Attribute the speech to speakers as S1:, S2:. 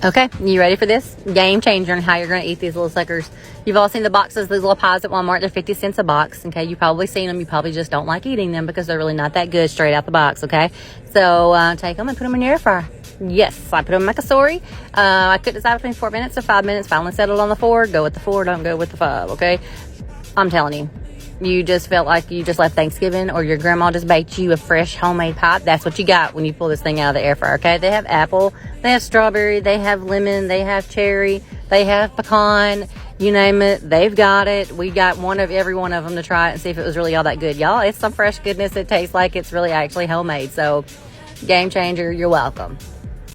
S1: Okay, you ready for this? Game changer on how you're going to eat these little suckers. You've all seen the boxes, these little pies at Walmart. They're 50 cents a box, okay? You've probably seen them. You probably just don't like eating them because they're really not that good straight out the box, okay? So take them and put them in your air fryer. Yes, I put them in my Cosori. I couldn't decide between 4 minutes or 5 minutes. Finally settled on the 4. Go with the 4, don't go with the 5, okay? I'm telling you. You just felt like you just left Thanksgiving or your grandma just baked you a fresh homemade pie. That's what you got when you pull this thing out of the air fryer, okay? They have apple, they have strawberry, they have lemon, they have cherry, they have pecan, you name it, they've got it. We got one of every one of them to try it and see if it was really all that good. Y'all, it's some fresh goodness. It tastes like it's really actually homemade. So, game changer, you're welcome.